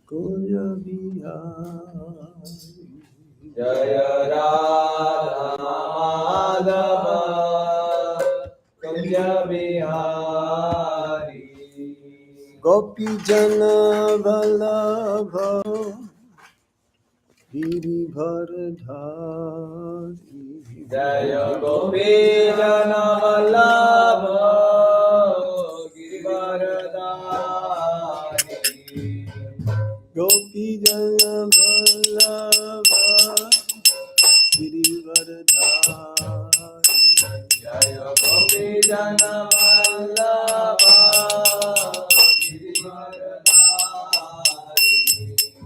Kunja Bihari. Jaya Radha Madhava Kunja Bihari. Gopi Jana Vallabha Girivardhari. Jaya Gopi Jana Vallabha Girivardhari. Gopi Jana Vallabha Girivardhari. Jaya Gopi Jana Vallabha Girivardhari.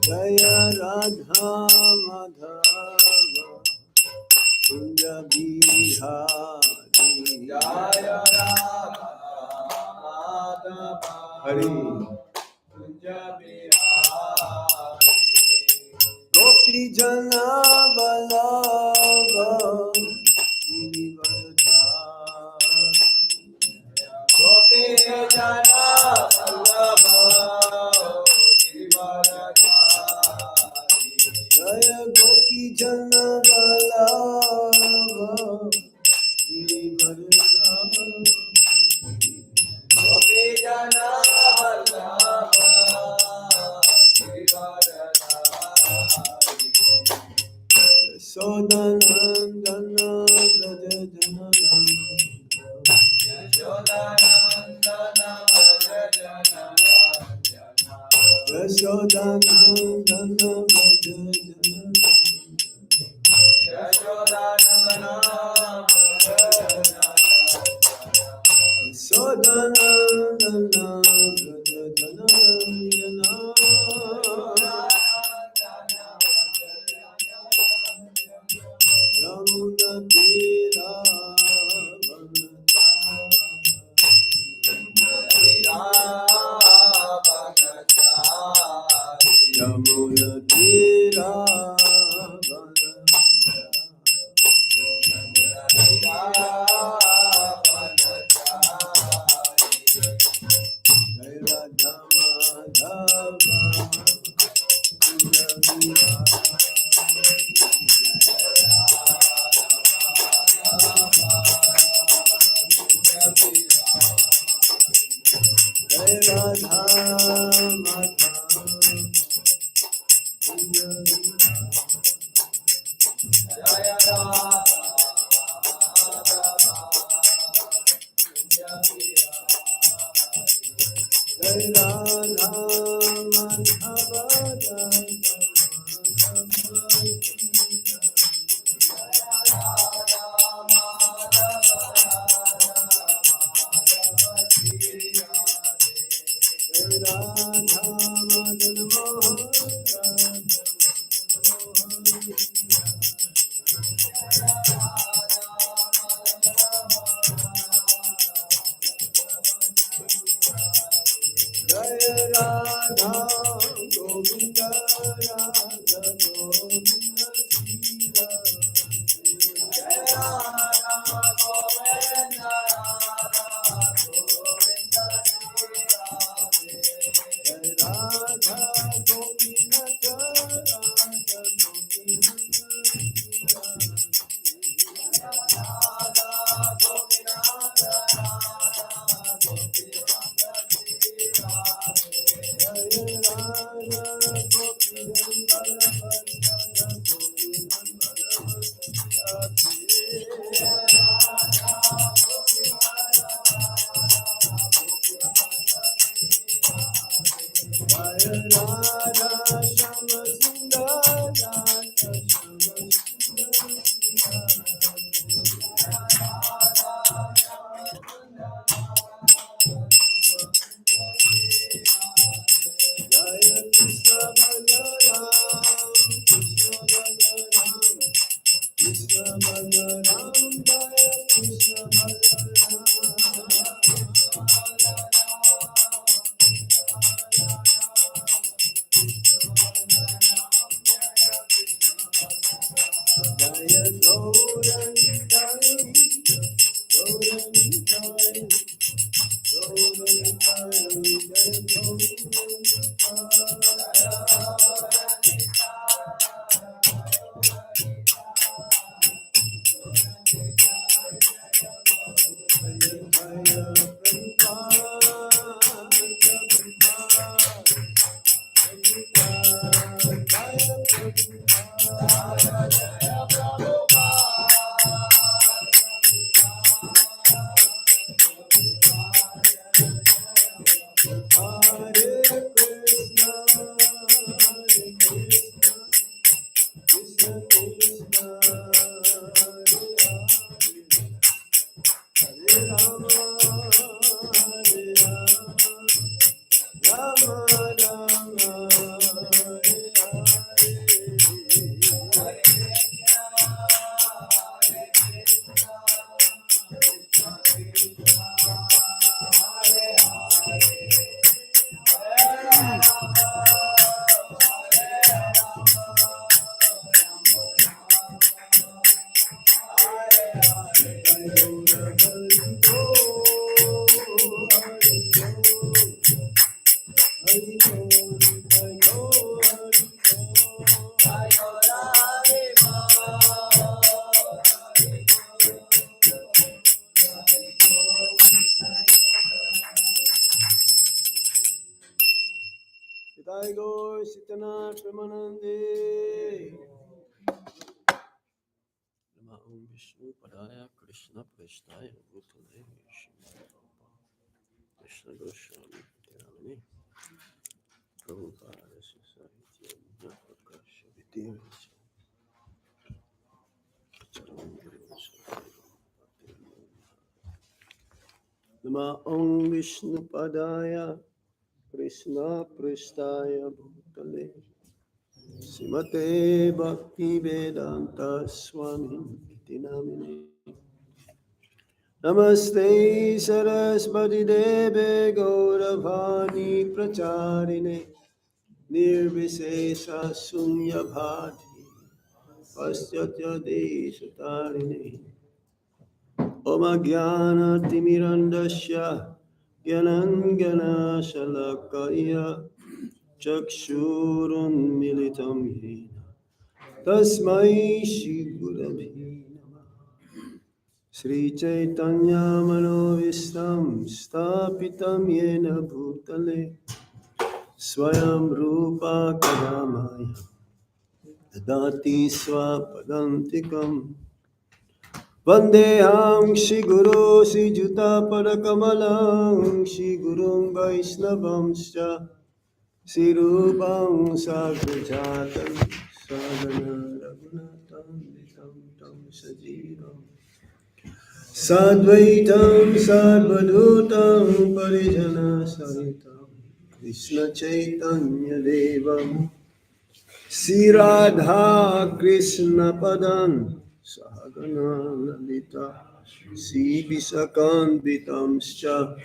Jaya Radha Madhava Kunja Bihari. Jaya Radha Madhava Hari. Kunja Bihari. Gopi Jana Vallabha Girivardhari. Gopi Jana Vallabha Girivardhari. Jaya Gopi Jana Vallabha Girivardhari. Gopi Jana Vallabha Girivardhari. Yashodanandana Vraja Jananandana. Yashodanandana Vraja Jananandana. Yashodanandana Vraja Jananandana. Yashodanandana Vraja Jananandana. Yashodanandana Vraja Jananandana. Yamuna Tira Yamuna Tira Jai Gaur Sitana Premanande. Nama Om Vishnu Padaya Krishna Prasthaya Bhutale Krishna Goswami Dhyani Prabhupada Sahitya Prakasha Vidya Nama Om Vishnu Padaya Krishna Prasthaya Bhutale Srimate Bhakti Vedanta Swami Iti Namine Namaste Saraswati Deve Gauravani Pracharine Nirvisesa Sunyabhati Pastyatya Deshatarine Om Jnana Timirandasya Gyanangana Shalakaya Chakshurun Militam Yena Tasmai Shri Gurave Sri Chaitanya Manovistam Stapitam Yena Bhutale Swayam Rupa Kadamaya Dadati Swapadantikam Vandeham Shri Guru Sri Juta Padakamalam Shri Gurung Vaisnavamscha Sri Rupam Sagrajatam Sadhana Raghunatam Vitam Tam Sajivam Sadvaitam Sadvadutam Parijana Saritam Krishna Chaitanya Devam Sri Radha Krishna Padam Sahagana Lalita Sri Visakanvitamscha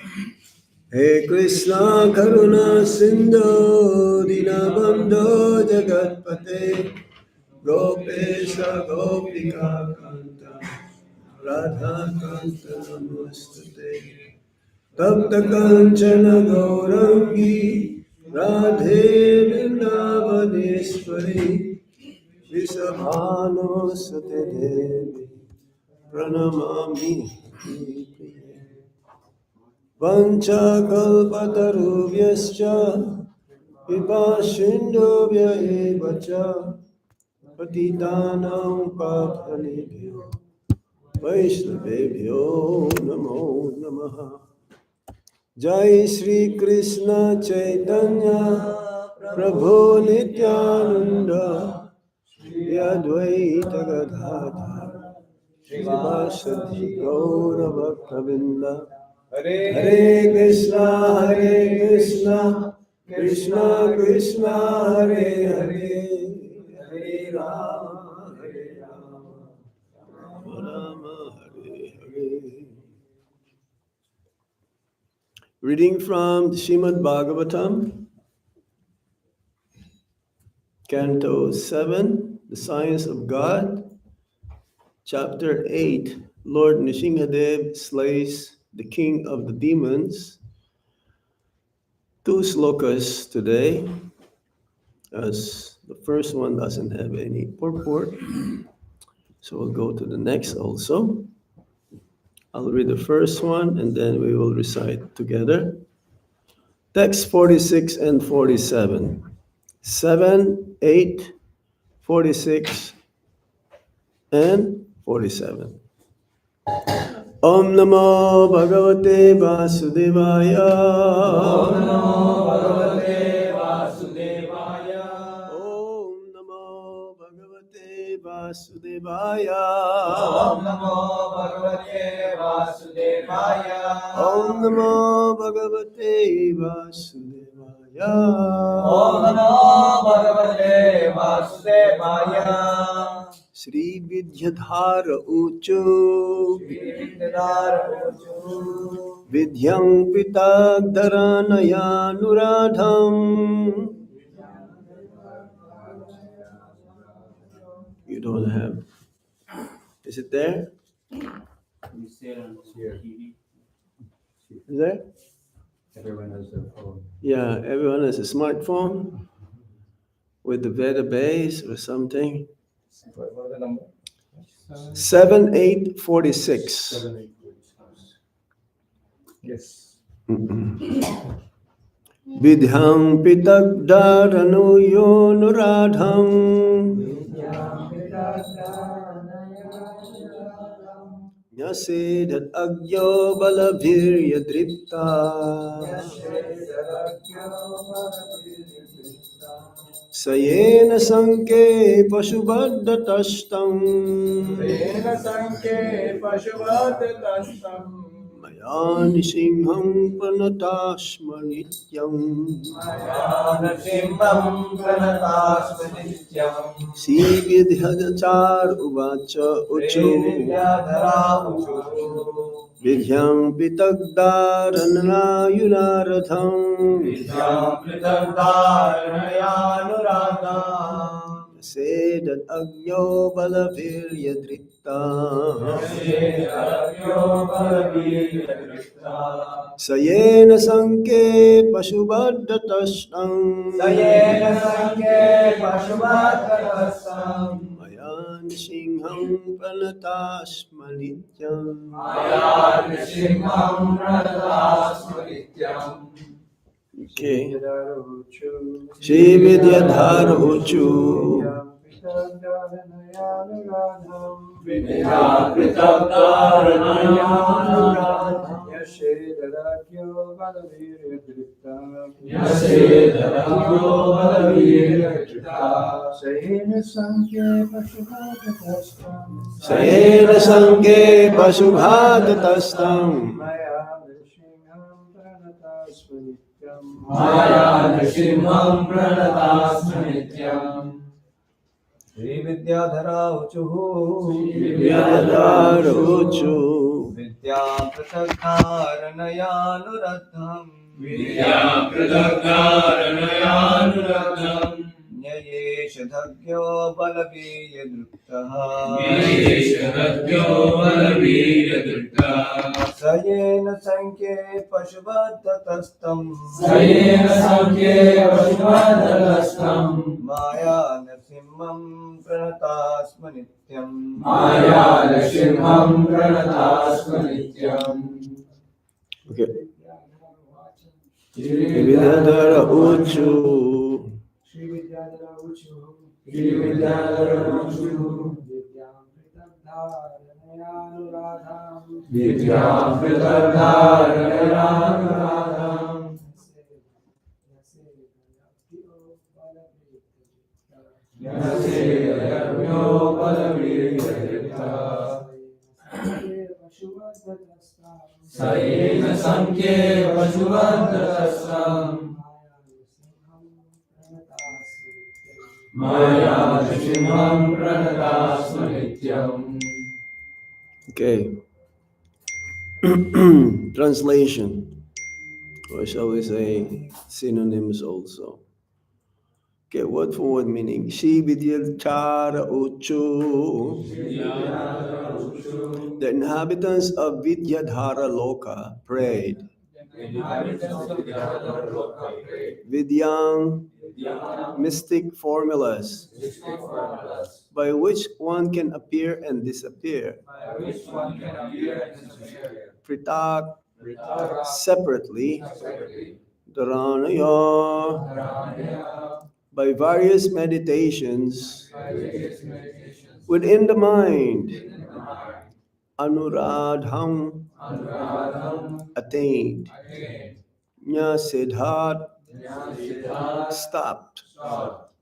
He Krishna Karuna Sindhu Dinabandho Jagatpate Gopesha Gopika Kanta Radha Kanta Namastate Tapta Kanchana Gaurangi Radhe Vrindavaneshwari Vrisabhano Sate Devi Pranamami Priye Vancha Kalpatarubhyascha Vipashindubhya evacha Patitanam Pavanebhyo Vaishnavebhyo Namo Namaha Jai Shri Krishna Chaitanya Prabhu Nityananda Shri Advaita Gadadhar Srivasadi Gaura Bhaktavinda Hare Krishna Krishna Krishna Hare Hare Hare Rama Rama Hare Hare. Reading from Srimad Bhagavatam, Canto 7, The Science of God, Chapter 8, Lord Nrsimhadeva slays the king of the demons. Two slokas today, as the first one doesn't have any purport. So we'll go to the next also. I'll read the first one and then we will recite together. Text 46 and 47. 7, 8, 46, and 47. Om Namo Bhagavate Vasudevaya. Om Namo Bhagavate Vasudevaya. Om Namo Bhagavate Vasudevaya. Om Namo Bhagavate Vasudevaya. Om Namo Bhagavate Vasudevaya. Om Namo Bhagavate Vasudevaya. Shri Vidyadhara Uchu Vidyam Pitagdharanaya Nuradham. You don't have. Is it there? Is there? Everyone has their phone. Yeah, everyone has a smartphone with the database or something. What was the number? 7.8.46. 7.8. Yes. Vidham pitagdaranu yonuradham Nyasedat agyo balavir yadripta Sayena sanke pashubhaddatastam Tena sanke pashuvadatastam Mayani singham pranatashmanityam Nrsimham pranatasmanityam Sri Vidhyadachar uvacha ucho Vidhyam pitagdaranayunaratham Sedat agyo balavir yadripta Sayena sanke pashubhaddatastam Mayan singham pranatashmanityam Okay. Shri Vidyadhara Uchu Sayena sanke pashubhadatastam Nrsimham pranatasmanityam Shri Vidyadhara Uchuhu Vidyadhara Uchu Vidyam pratagdharanayanuradham Nyayeshadhagyo balaviryadraptaha Sayena sanke pashubhadatastam Maya Nrsimham pranatasmanityam Okay. Vidyadhara Uchu Sayena sanke pashuvadatastam Maya Nrsimham pranatasmanityam Okay. Translation. Or shall we say synonyms also. Okay, word for word meaning. Shri Vidyadhara Uchu. The inhabitants of Vidyadhara Loka prayed. Vidyang, mystic formulas by which one can appear and disappear. Pritak, separately. Dharanaya, by various meditations within the mind. Anuradham, attained. Nya siddhat, stopped.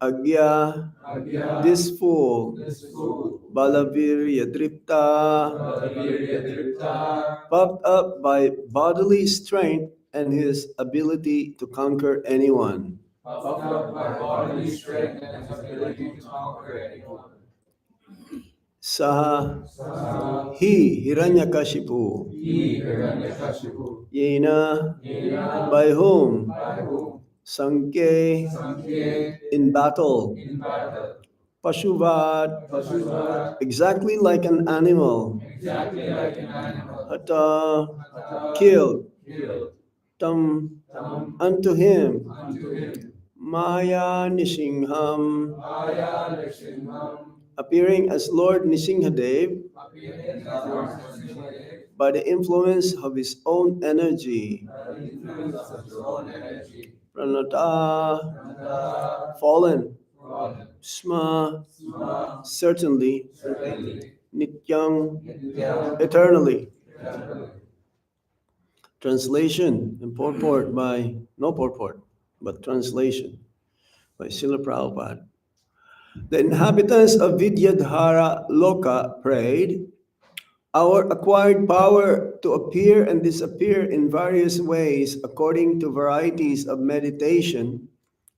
Agya, this fool. Balavirya dripta, puffed up by bodily strength and his ability to conquer anyone. Saha, he, Hiranyakashipu. Yena, by whom? Sanke, in battle. Pashuvat, exactly like an animal. Hata, killed. Tam, unto him, unto him, Maya Nrsimham, Maya Nrsimham, appearing as Lord Nrsimhadev appearing as Lord Nrsimhadeva, by the influence of his own energy. by the influence of his own energy, Pranata, Nanda, fallen, fallen, Sma, Sma, certainly, certainly, Nityam, Nityam, eternally. eternally. Translation and purport by, no purport, but translation by Srila Prabhupada. The inhabitants of Vidyadhara Loka prayed, our acquired power to appear and disappear in various ways according to varieties of meditation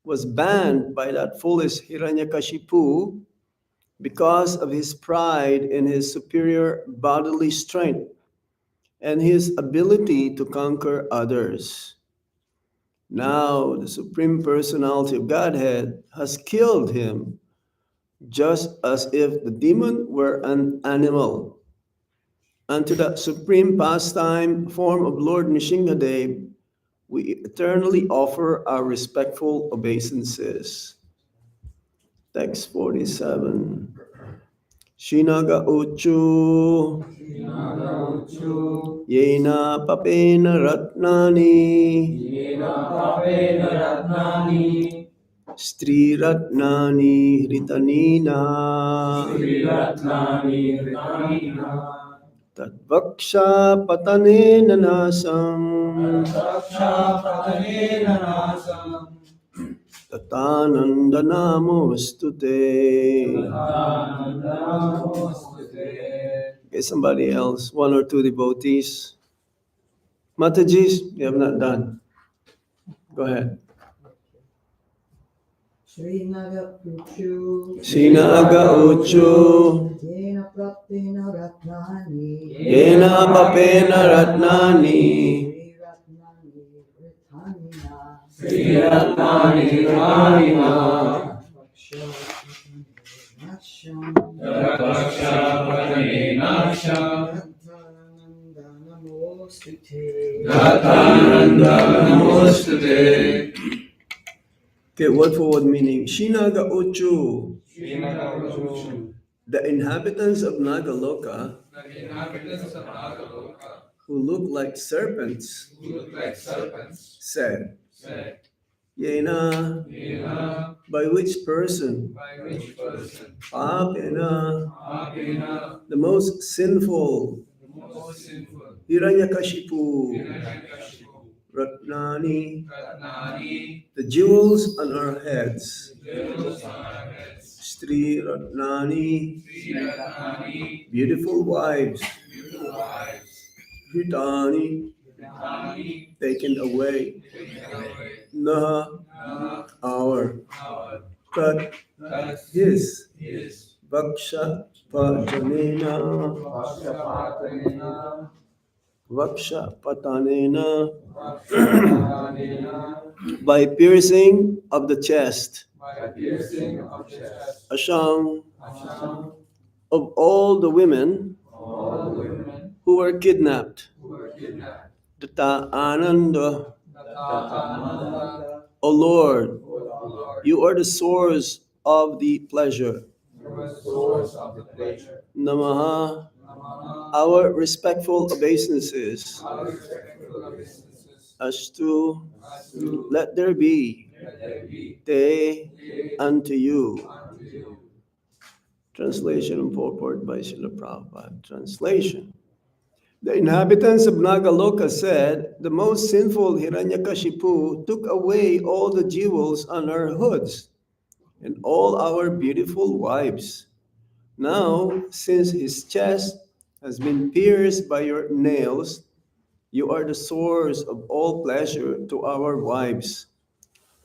was banned by that foolish Hiranyakashipu because of his pride in his superior bodily strength and his ability to conquer others. Now the Supreme Personality of Godhead has killed him, just as if the demon were an animal. Unto that supreme pastime form of Lord Nrsimhadev, we eternally offer our respectful obeisances. Text 47. Shinaga Uchu Uchu, Yena Papena Ratnani Yena Papena Ratnani, Stri Ratnani Hritanina Sri Ratnani Ritanina, Tadvaksha Patanena Nasam Raksha Pratanena Nasam, Tatananda Namostute. Namaste. Okay, somebody else, one or two devotees. Matajis, you have not done. Go ahead. Srinaga Uchu Sinaga Uchu Yena Prapena Ratnani Yena Papena Ratnani Sri Ratnani Rithanina Sri Ratnani Ritanina, Raksha Pratanena Sham, Rathananda Namostute Ratananda Namostute, Okay, word for word meaning. Shinaga Uchu, Srinaga Uchu, the inhabitants of Nagaloka the inhabitants of Nagaloka, who look like serpents, who look like serpents, said, said, Yena, Yena, by which person? by which person, Papena, Apena, the most sinful, the most sinful, Hiranyakashipu, Hiranyakashipu, Ratnani, Ratnani, the jewels on our heads, jewels on our heads, Stri Ratnani, Sri Ratnani, beautiful wives, beautiful wives, Hritani, Ritani, taken away, taken away, Naha, our, our, Tat, thus his, is Vaksha Patanena, Vakshapatanena, Vaksha Patanena, Vakshapatanena, by piercing of the chest, by piercing of chest, Asham, Asham, of all the women all women who were kidnapped, who were kidnapped, Data Ananda, Tatananda, O Lord, O Lord, you are the source of the pleasure. you are the source of the pleasure. Namaha, Namaha, our respectful obeisances. our respectful obeisances, Astu, Astu, let there be, let there be, te, Te, unto you. unto you. Translation and purport by Srila Prabhupada. Translation. The inhabitants of Nagaloka said, the most sinful Hiranyakashipu took away all the jewels on our hoods and all our beautiful wives. Now, since his chest has been pierced by your nails, you are the source of all pleasure to our wives.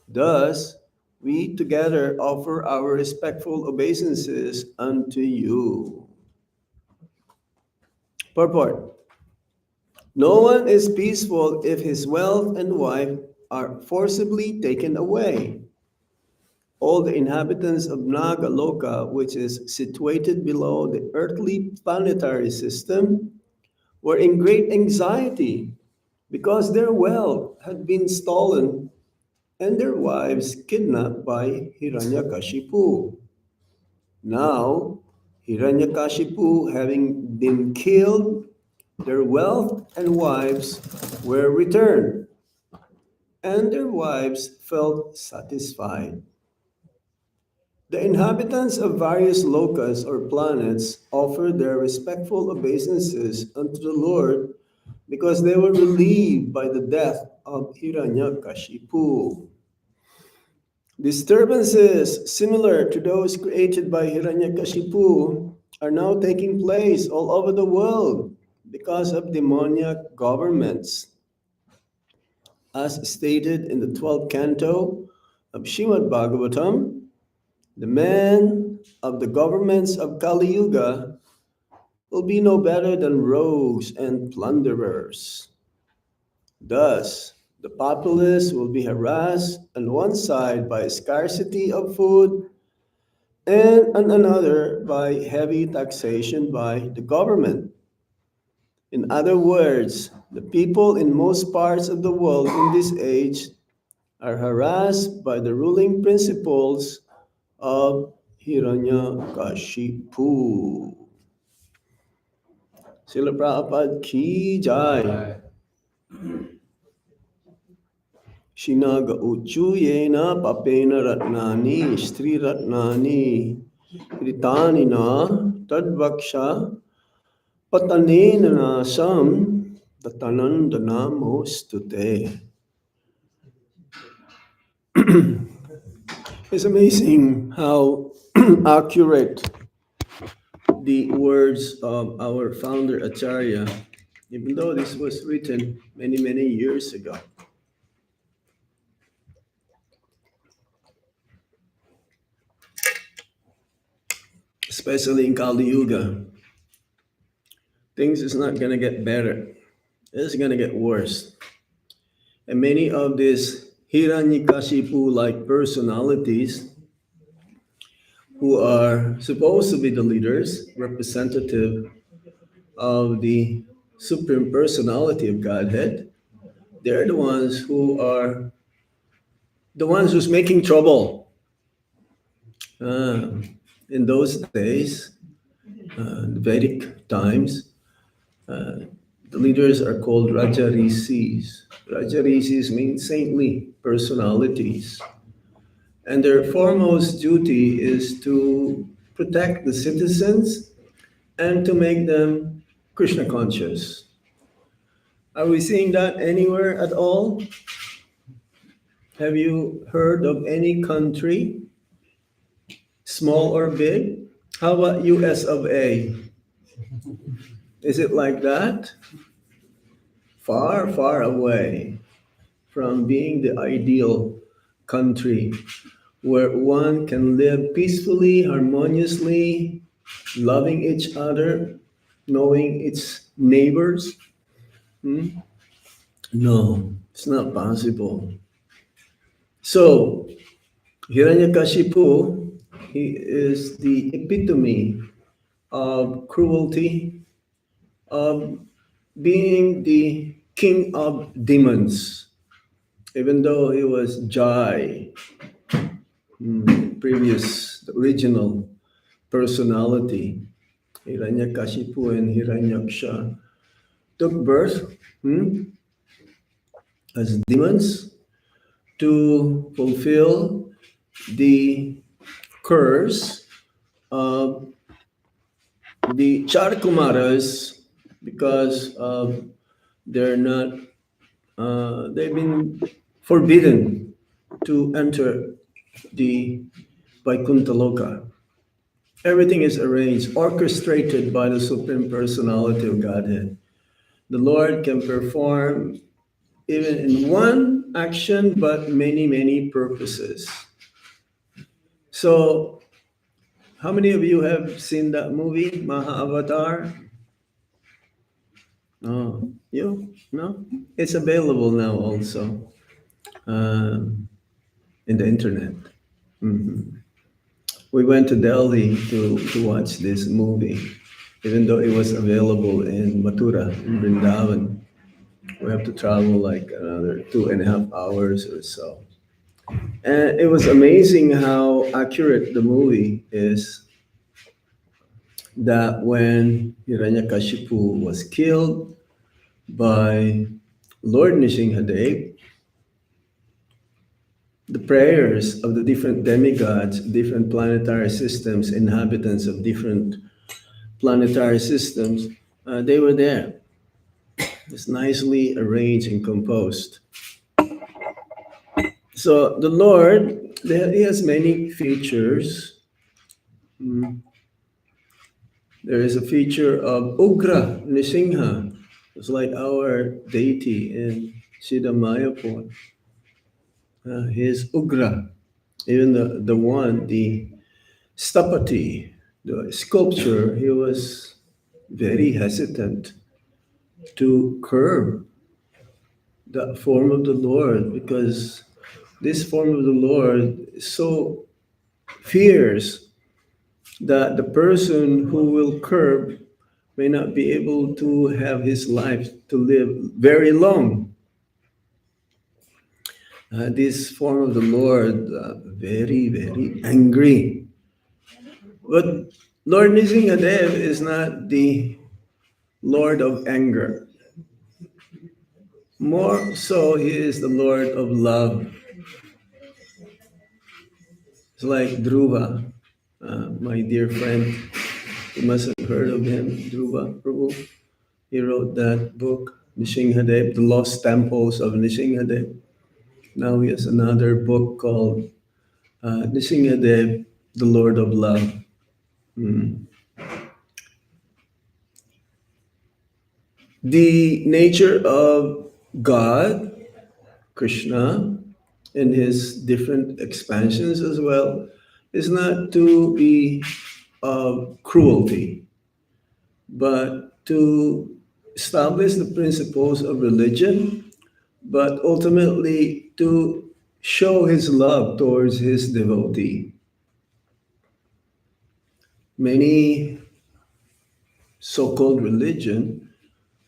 Thus, we together offer our respectful obeisances unto you. Purport. No one is peaceful if his wealth and wife are forcibly taken away. All the inhabitants of Nagaloka, which is situated below the earthly planetary system, were in great anxiety because their wealth had been stolen and their wives kidnapped by Hiranyakashipu. Now, Hiranyakashipu having been killed, their wealth and wives were returned, and their wives felt satisfied. The inhabitants of various lokas or planets offered their respectful obeisances unto the Lord because they were relieved by the death of Hiranyakashipu. Disturbances similar to those created by Hiranyakashipu are now taking place all over the world because of demoniac governments. As stated in the 12th canto of Srimad Bhagavatam, the men of the governments of Kali Yuga will be no better than rogues and plunderers. Thus, the populace will be harassed on one side by scarcity of food and on another by heavy taxation by the government. In other words, the people in most parts of the world in this age are harassed by the ruling principles of Hiranyakashipu. Srila Prabhupada ki jai. Shinaga uchuyena papena ratnani stri ratnani kritanina tadvaksha patanena nasam tatanandana mostute. It's amazing how accurate the words of our founder Acharya, even though this was written many, many years ago. Especially in Kali Yuga, things is not going to get better. It's going to get worse. And many of these Hiranyakashipu-like personalities who are supposed to be the leaders, representative of the Supreme Personality of Godhead, they're the ones who are the ones who's making trouble. In those days, the Vedic times, the leaders are called Rajarishis. Rajarishis mean saintly personalities. And their foremost duty is to protect the citizens and to make them Krishna conscious. Are we seeing that anywhere at all? Have you heard of any country, small or big? How about US of A? Is it like that? Far, far away from being the ideal country where one can live peacefully, harmoniously, loving each other, knowing its neighbors. No, it's not possible. So, Hiranyakashipu, he is the epitome of cruelty, of being the king of demons, even though he was Jai, the original personality. Hiranyakashipu and Hiranyaksha took birth as demons to fulfill the curse of the Charkumaras because they're not, they've been forbidden to enter the Vaikuntha Loka. Everything is arranged, orchestrated by the Supreme Personality of Godhead. The Lord can perform even in one action, but many, many purposes. So, how many of you have seen that movie, Mahavatar? Oh, you? No? It's available now also in the internet. We went to Delhi to watch this movie, even though it was available in Mathura, in Vrindavan. We have to travel like another 2.5 hours or so. And it was amazing how accurate the movie is, that when Hiranyakashipu was killed by Lord Nrsimhadev, the prayers of the different demigods, different planetary systems, inhabitants of different planetary systems, they were there. It's nicely arranged and composed. So the Lord, he has many features. Mm. There is a feature of Ugra Nisingha. It's like our deity in Siddha Mayapur. He is Ugra. Even the one, the Stapati, the sculpture, he was very hesitant to curb the form of the Lord, because this form of the Lord is so fierce that the person who will curb may not be able to have his life to live very long. This form of the Lord, very, very angry. But Lord Nrsimhadev is not the Lord of anger. More so, he is the Lord of love. It's like Dhruva, my dear friend. You must have heard of him, Dhruva Prabhu. He wrote that book, Nrsimhadev, The Lost Temples of Nrsimhadev. Now he has another book called Nrsimhadev, The Lord of Love. Mm. The nature of God, Krishna, in his different expansions as well, is not to be of cruelty, but to establish the principles of religion, but ultimately to show his love towards his devotee. Many so-called religions,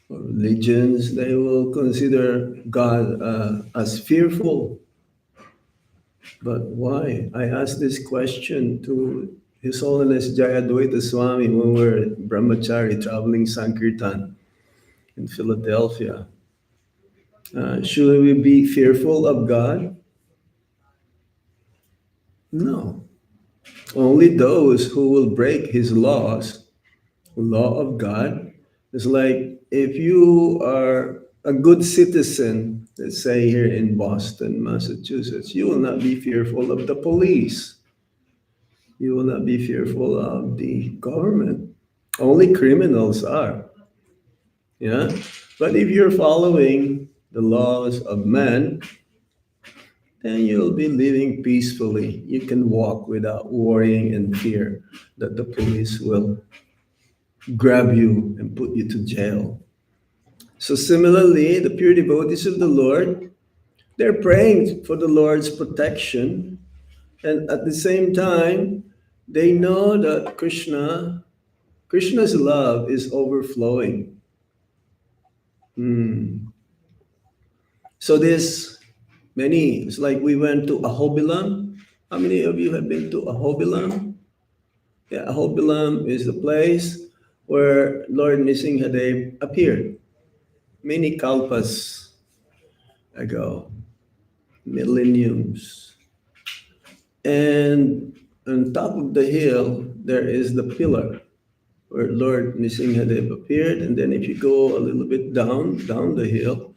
they will consider God as fearful. But why? I asked this question to His Holiness Jayadvaita Swami when we were at Brahmachari traveling Sankirtan in Philadelphia. Should we be fearful of God? No. Only those who will break His laws, law of God. It's like if you are a good citizen, let's say here in Boston, Massachusetts, you will not be fearful of the police. You will not be fearful of the government. Only criminals are. Yeah? But if you're following the laws of man, then you'll be living peacefully. You can walk without worrying and fear that the police will grab you and put you to jail. So similarly, the pure devotees of the Lord, they're praying for the Lord's protection, and at the same time, they know that Krishna's love is overflowing. Hmm. So it's like we went to Ahobilam. How many of you have been to Ahobilam? Yeah, Ahobilam is the place where Lord Nrsimhadev appeared many kalpas ago, millenniums. And on top of the hill, there is the pillar where Lord Nrsimhadev appeared. And then if you go a little bit down the hill,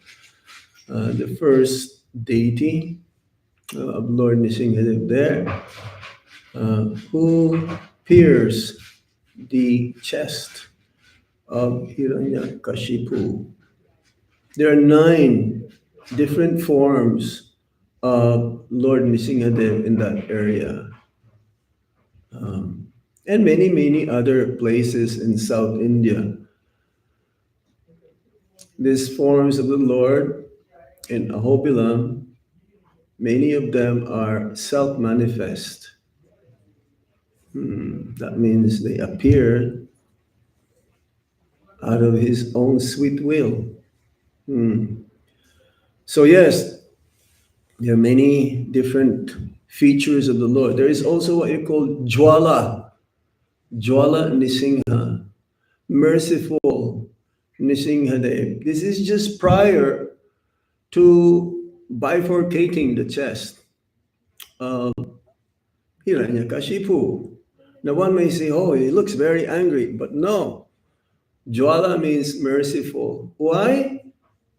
the first deity of Lord Nrsimhadev there, who pierced the chest of Hiranyakashipu. There are 9 different forms of Lord Nrsimhadev in that area. And many, many other places in South India. These forms of the Lord in Ahobilam, many of them are self-manifest. That means they appear out of his own sweet will. So yes, there are many different features of the Lord. There is also what you call Jwala, Jwala Nisingha, merciful Nrsimhadev. This is just prior to bifurcating the chest of Hiranyakashipu. Now one may say, oh, he looks very angry, but no. Jwala means merciful. Why?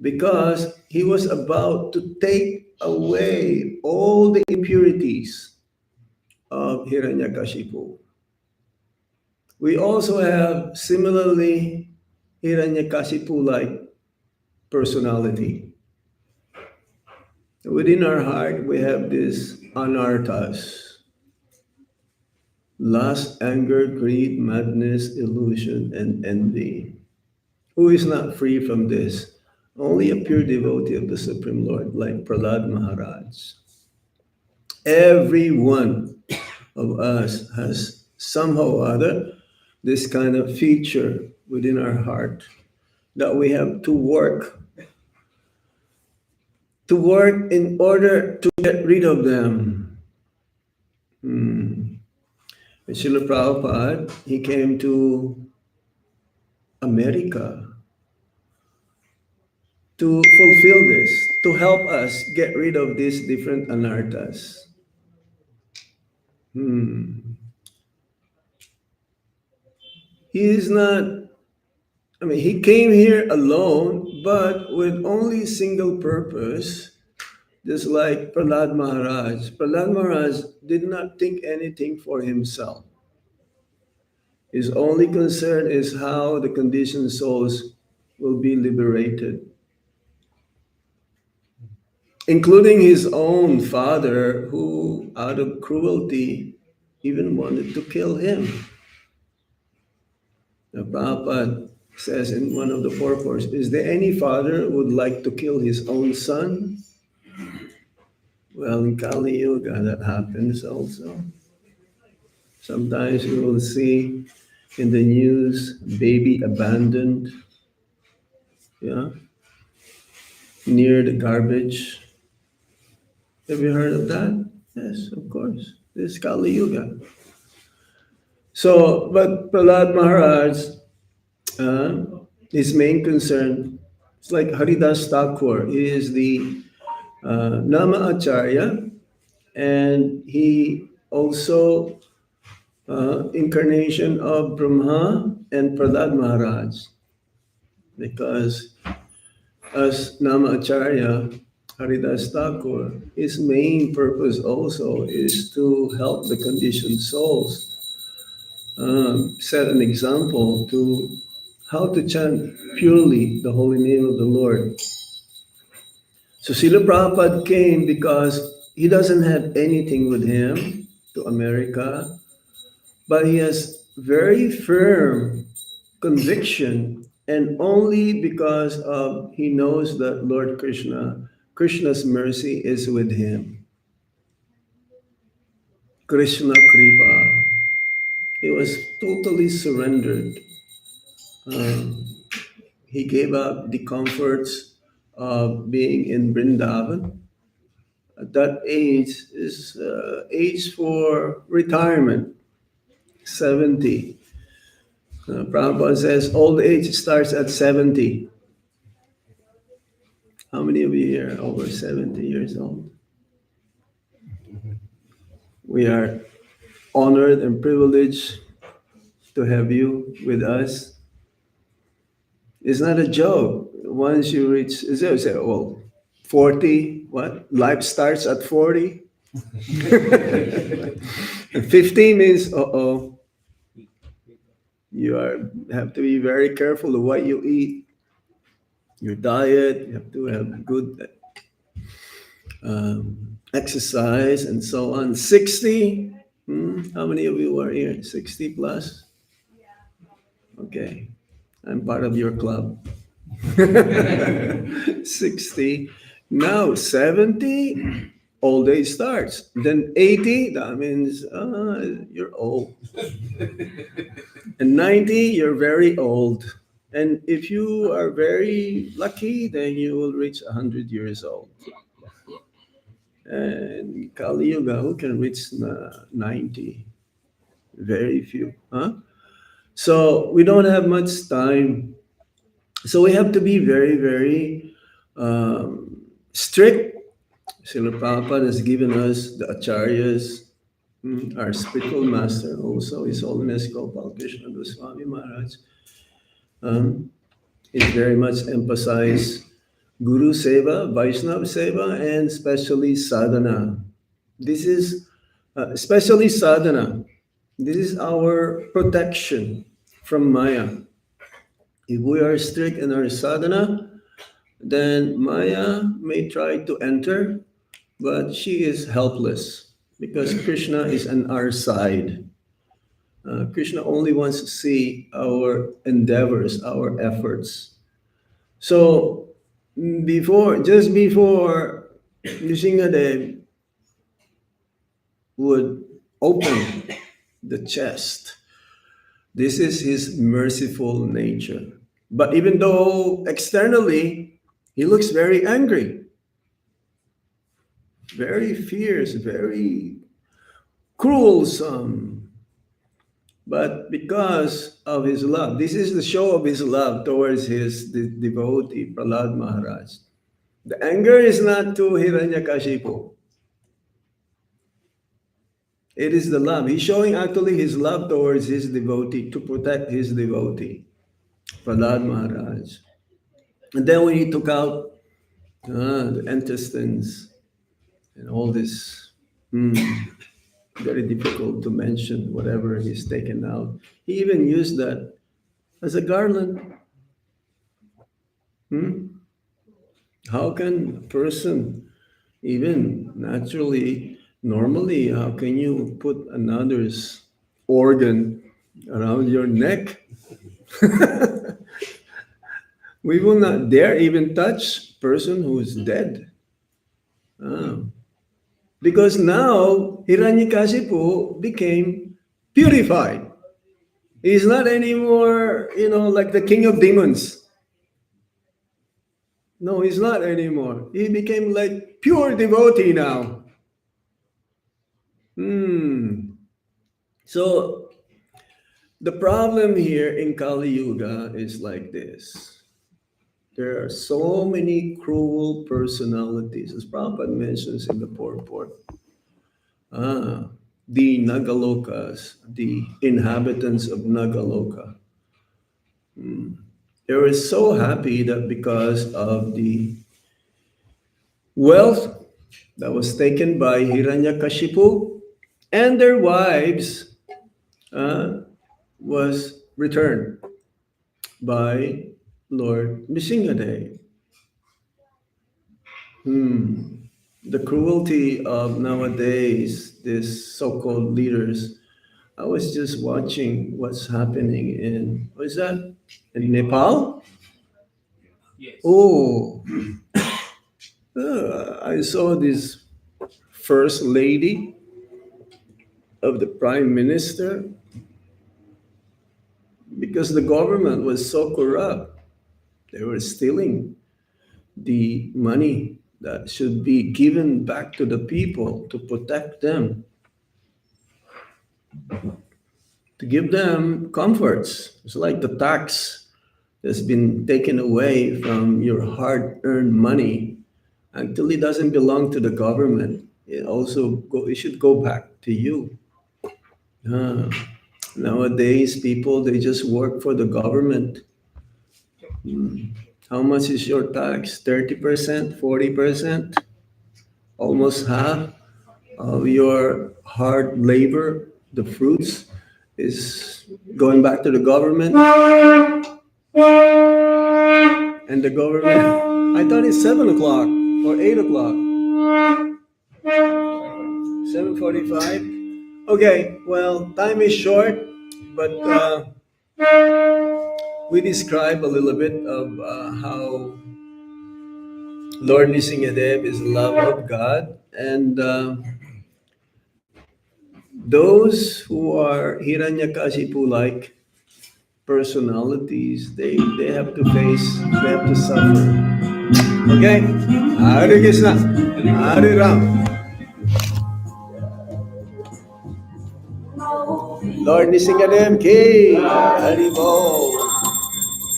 Because he was about to take away all the impurities of Hiranyakashipu. We also have similarly Hiranyakashipu-like personality. Within our heart, we have this anarthas: lust, anger, greed, madness, illusion, and envy. Who is not free from this? Only a pure devotee of the Supreme Lord, like Prahlad Maharaj. Every one of us has somehow or other this kind of feature within our heart that we have to work in order to get rid of them. Srila Prabhupada, he came to America to fulfill this, to help us get rid of these different anarthas. He is not, he came here alone, but with only single purpose, just like Prahlad Maharaj. Prahlad Maharaj did not think anything for himself. His only concern is how the conditioned souls will be liberated, including his own father, who, out of cruelty, even wanted to kill him. The Prabhupada says in one of the purports, is there any father who would like to kill his own son? Well, in Kali Yuga, that happens also. Sometimes you will see in the news, baby abandoned, near the garbage. Have you heard of that? Yes, of course. This is Kali Yuga. So, but Prahlad Maharaj, his main concern, it's like Haridas Thakur. He is the Nama Acharya, and he also incarnation of Brahma and Prahlad Maharaj. Because as Nama Acharya, Haridas Thakur, his main purpose also is to help the conditioned souls, set an example to how to chant purely the holy name of the Lord. So Srila Prabhupada came because he doesn't have anything with him to America, but he has very firm conviction, and only because of he knows that Lord Krishna's mercy is with him. Krishna Kripa. He was totally surrendered. He gave up the comforts of being in Vrindavan. At that age is age for retirement, 70. Prabhupada says old age starts at 70. How many of you here are over 70 years old? We are honored and privileged to have you with us. It's not a joke. Once you reach, you say, well, 40, what? Life starts at 40? 50 means, you have to be very careful of what you eat, your diet, you have to have good exercise and so on. 60, how many of you are here? 60 plus? Okay, I'm part of your club. 60, now 70, old age starts. Then 80, that means you're old. And 90, you're very old. And if you are very lucky, then you will reach 100 years old. And Kali Yuga, who can reach 90? Very few, huh? So we don't have much time. So we have to be very, very strict. Srila Prabhupada has given us the acharyas, our spiritual master, also His Holiness Gopal Krishna Goswami Maharaj, um, is very much emphasized Guru Seva, Vaishnava Seva, and especially sadhana. This is especially sadhana. This is our protection from Maya. If we are strict in our sadhana, then Maya may try to enter, but she is helpless because Krishna is on our side. Krishna only wants to see our endeavors, our efforts. So just before Nrsimhadev would open the chest, this is his merciful nature. But even though externally he looks very angry, very fierce, very cruelsome, but because of his love, this is the show of his love towards his devotee, Prahlad Maharaj. The anger is not to Hiranyakashipu. It is the love. He's showing actually his love towards his devotee to protect his devotee, Prahlad Maharaj. And then when he took out the intestines and all this, very difficult to mention whatever he's taken out. He even used that as a garland. How can a person, even naturally, normally, how can you put another's organ around your neck? We will not dare even touch a person who is dead. Because now Hiranyakashipu became purified. He's not anymore, like the king of demons. No, he's not anymore. He became like pure devotee now. So the problem here in Kali Yuga is like this. There are so many cruel personalities, as Prabhupada mentions in the purport. The Nagalokas, the inhabitants of Nagaloka. They were so happy that because of the wealth that was taken by Hiranyakashipu and their wives was returned by Lord Nrsimhadeva. The cruelty of nowadays, these so-called leaders. I was just watching what's happening in, what is that? In Nepal? Yes. Oh, I saw this first lady of the prime minister because the government was so corrupt. They were stealing the money that should be given back to the people to protect them, to give them comforts. It's like the tax that's been taken away from your hard-earned money actually doesn't belong to the government. It should go back to you. Nowadays, people, they just work for the government. How much is your tax? 30%, 40%? Almost half of your hard labor, the fruits, is going back to the government. And the government, I thought it's 7 o'clock or 8 o'clock. 7:45. Okay, well, time is short, but we describe a little bit of how Lord Nrsimhadeva is the love of God, and those who are Hiranyakashipu-like, personalities, they have to face, they have to suffer. Okay? Hare Krishna. Hare Ram. Lord Nrsimhadeva ki Hari Bol.